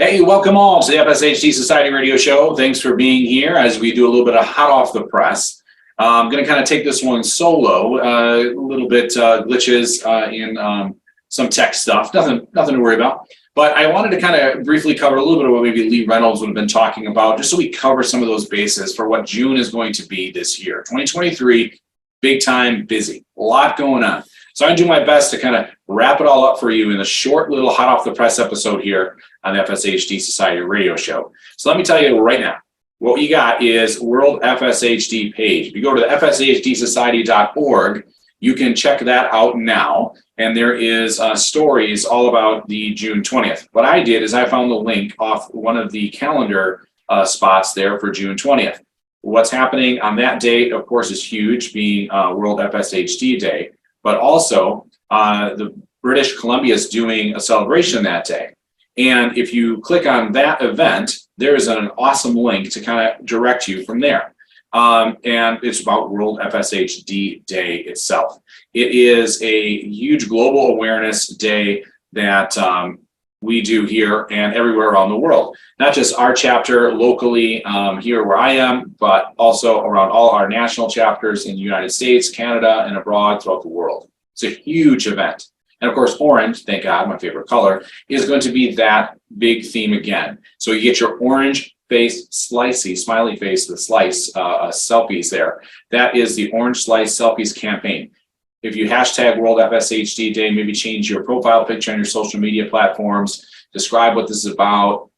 Hey, welcome all to the FSHD Society Radio Show. Thanks for being here as we do a little bit of hot off the press. I'm going to kind of take this one solo, a little bit glitches in some tech stuff, nothing to worry about. But I wanted to kind of briefly cover a little bit of what maybe Lee Reynolds would have been talking about, just so we cover some of those bases for what June is going to be this year. 2023, big time, busy, a lot going on. So I'm going to do my best to kind of wrap it all up for you in a short little hot off the press episode here on the FSHD Society Radio Show. So let me tell you right now, what we got is World FSHD page. If you go to the FSHDsociety.org, you can check that out now. And there is stories all about the June 20th. What I did is I found the link off one of the calendar spots there for June 20th. What's happening on that date, of course, is huge, being World FSHD Day. But also, the British Columbia is doing a celebration that day. And if you click on that event, there is an awesome link to kind of direct you from there. And it's about World FSHD Day itself. It is a huge global awareness day that we do here and everywhere around the world. Not just our chapter locally here where I am, but also around all our national chapters in the United States, Canada, and abroad throughout the world. It's a huge event. And of course, orange, thank God, my favorite color, is going to be that big theme again. So you get your orange face slicey, smiley face, the slice selfies there. That is the Orange Slice Selfies campaign. If you hashtag World FSHD Day, maybe change your profile picture on your social media platforms, describe what this is about,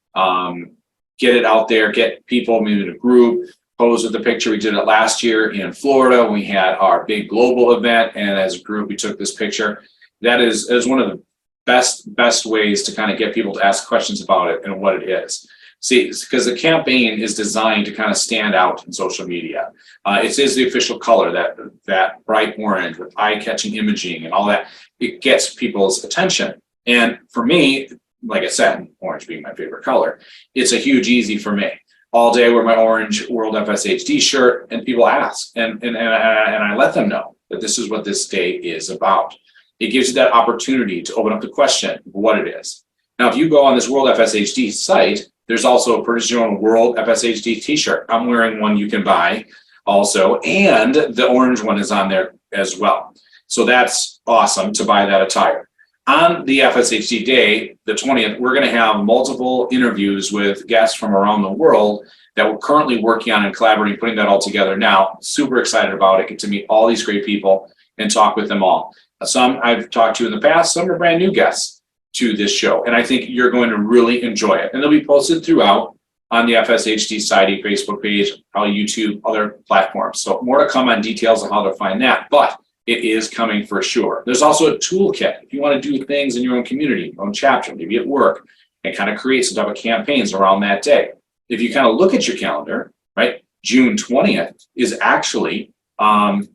get it out there, get people maybe in a group, pose with the picture. We did it last year in Florida when we had our big global event, and as a group, we took this picture. That is one of the best ways to kind of get people to ask questions about it and what it is. See, because the campaign is designed to kind of stand out in social media. It is the official color, that bright orange with eye-catching imaging and all that. It gets people's attention. And for me, like I said, orange being my favorite color, it's a huge easy for me. All day I wear my orange World FSHD shirt, and people ask, and I let them know that this is what this day is about. It gives you that opportunity to open up the question of what it is. Now, if you go on this World FSHD site, there's also a Purchase Your Own World FSHD t-shirt. I'm wearing one you can buy also, and the orange one is on there as well. So that's awesome to buy that attire. On the FSHD Day, the 20th, we're going to have multiple interviews with guests from around the world that we're currently working on and collaborating, putting that all together now. Super excited about it. Get to meet all these great people and talk with them all. Some I've talked to in the past, some are brand new guests to this show, and I think you're going to really enjoy it. And they'll be posted throughout on the FSHD Society Facebook page, probably YouTube, other platforms. So more to come on details on how to find that, but it is coming for sure. There's also a toolkit if you want to do things in your own community, your own chapter, maybe at work, and kind of create some type of campaigns around that day. If you kind of look at your calendar, right, June 20th is actually on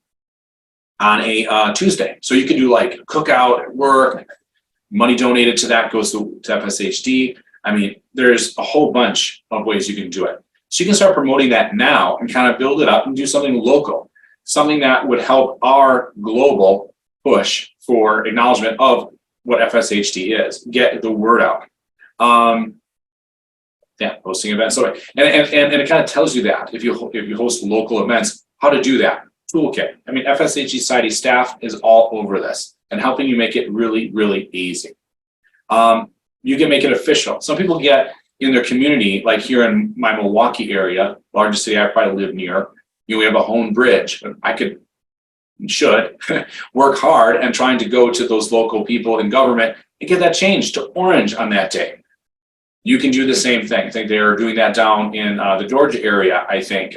a Tuesday. So you can do like cookout at work, money donated to that goes to FSHD. I mean, there's a whole bunch of ways you can do it. So you can start promoting that now and kind of build it up and do something local, something that would help our global push for acknowledgement of what FSHD is, get the word out. Hosting events. So, and it kind of tells you that if you host local events, how to do that. Toolkit. I mean, FSHD Society staff is all over this and helping you make it really, really easy. You can make it official. Some people get in their community, like here in my Milwaukee area, largest city I probably live near, we have a home bridge. I should work hard and trying to go to those local people in government and get that changed to orange on that day. You can do the same thing. I think they're doing that down in the Georgia area, I think.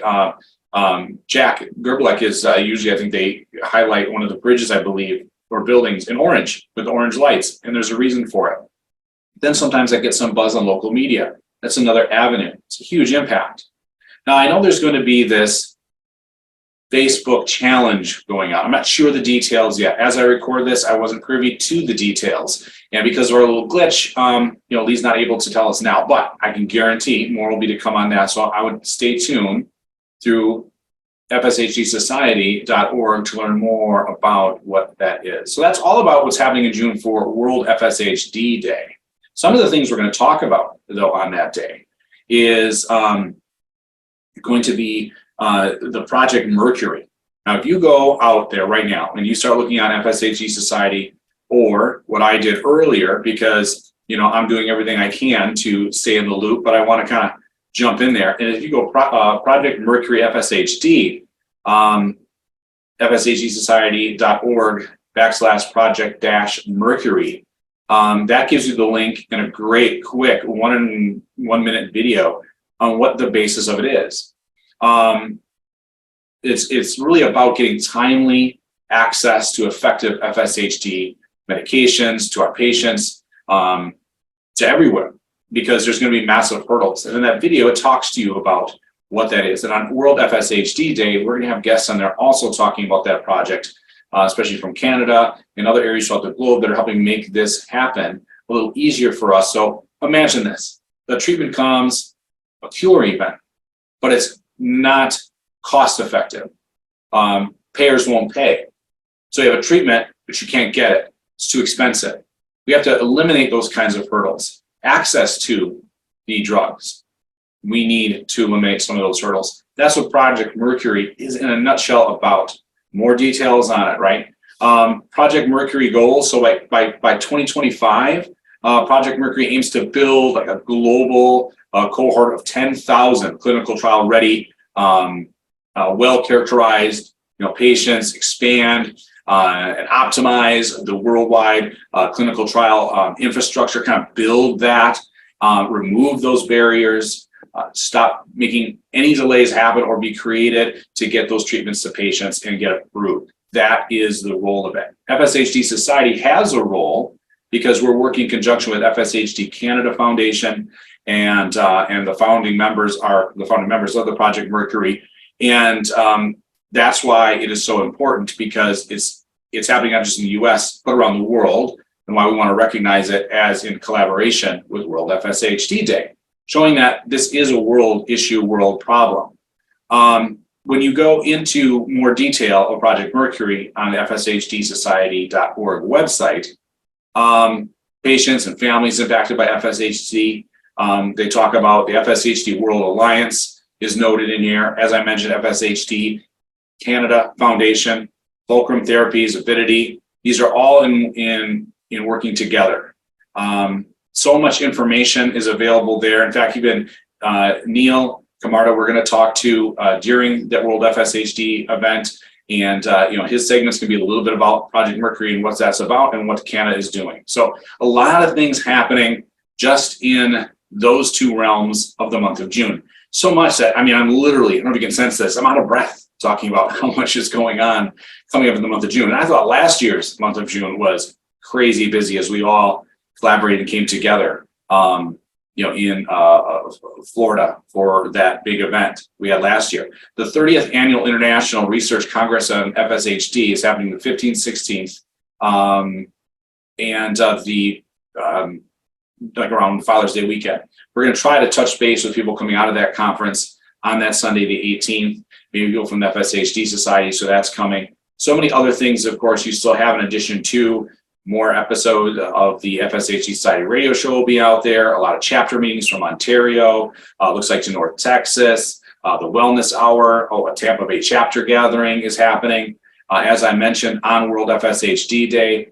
Jack Gerblek is usually, I think they highlight one of the bridges, I believe, or buildings in orange with orange lights, and there's a reason for it. Then sometimes I get some buzz on local media. That's another avenue. It's a huge impact. Now, I know there's going to be this Facebook challenge going on. I'm not sure the details yet. As I record this, I wasn't privy to the details. And because of our little glitch, Lee's not able to tell us now, but I can guarantee more will be to come on that. So I would stay tuned through FSHDsociety.org to learn more about what that is. So that's all about what's happening in June for World FSHD Day. Some of the things we're going to talk about, though, on that day is going to be the Project Mercury. Now, if you go out there right now and you start looking on FSHD Society, or what I did earlier, because I'm doing everything I can to stay in the loop, but I want to kind of jump in there. And if you go Project Mercury FSHD, FSHDsociety.org/project-Mercury. That gives you the link in a great, quick 1 minute video on what the basis of it is. It's really about getting timely access to effective FSHD medications to our patients, to everywhere, because there's going to be massive hurdles. And in that video, it talks to you about what that is. And on World FSHD Day, we're going to have guests on there also talking about that project, especially from Canada and other areas throughout the globe that are helping make this happen a little easier for us. So imagine this: the treatment comes, a cure even, but it's not cost effective. Payers won't pay. So you have a treatment, but you can't get it. It's too expensive. We have to eliminate those kinds of hurdles. Access to the drugs. We need to eliminate some of those hurdles. That's what Project Mercury is in a nutshell about. More details on it, right? Project Mercury goals. So by 2025, Project Mercury aims to build like a global cohort of 10,000 clinical trial ready, well characterized, patients, expand and optimize the worldwide clinical trial infrastructure, kind of build that, remove those barriers, stop making any delays happen or be created to get those treatments to patients and get approved. That is the role of it. FSHD Society has a role because we're working in conjunction with FSHD Canada Foundation, and the founding members of the Project Mercury, and that's why it is so important, because it's happening not just in the US, but around the world, and why we want to recognize it as in collaboration with World FSHD Day, showing that this is a world issue, world problem. When you go into more detail of Project Mercury on the FSHDsociety.org website, patients and families impacted by FSHD, they talk about the FSHD World Alliance is noted in here. As I mentioned, FSHD Canada Foundation, Fulcrum Therapies, Avidity, these are all in working together. So much information is available there. In fact, even Neil Camarda, we're going to talk to during that World FSHD event, and his segment's going to be a little bit about Project Mercury and what that's about and what Canada is doing. So a lot of things happening just in those two realms of the month of June. So much that, I'm literally, I don't know if you can sense this, I'm out of breath talking about how much is going on coming up in the month of June. And I thought last year's month of June was crazy busy as we all collaborated and came together, in Florida for that big event we had last year. The 30th Annual International Research Congress on FSHD is happening the 15th, 16th, like around Father's Day weekend. We're going to try to touch base with people coming out of that conference on that Sunday, the 18th, maybe people from the FSHD Society, so that's coming. So many other things, of course, you still have in addition to more episodes of the FSHD Society Radio Show will be out there. A lot of chapter meetings from Ontario, looks like to North Texas, the Wellness Hour, a Tampa Bay chapter gathering is happening. As I mentioned, on World FSHD Day,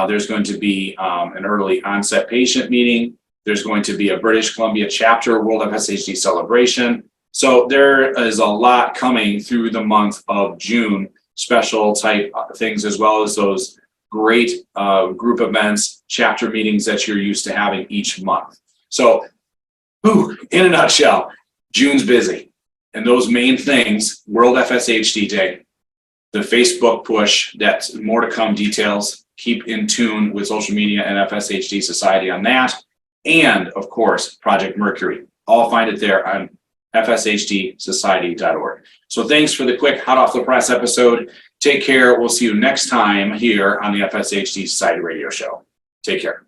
there's going to be an early onset patient meeting. There's going to be a British Columbia chapter World FSHD celebration. So there is a lot coming through the month of June, special type things, as well as those great group events, chapter meetings that you're used to having each month. So, in a nutshell, June's busy. And those main things, World FSHD Day, the Facebook push, that's more to come details. Keep in tune with social media and FSHD Society on that. And, of course, Project Mercury. All find it there on FSHDsociety.org. So thanks for the quick hot off the press episode. Take care. We'll see you next time here on the FSHD Society Radio Show. Take care.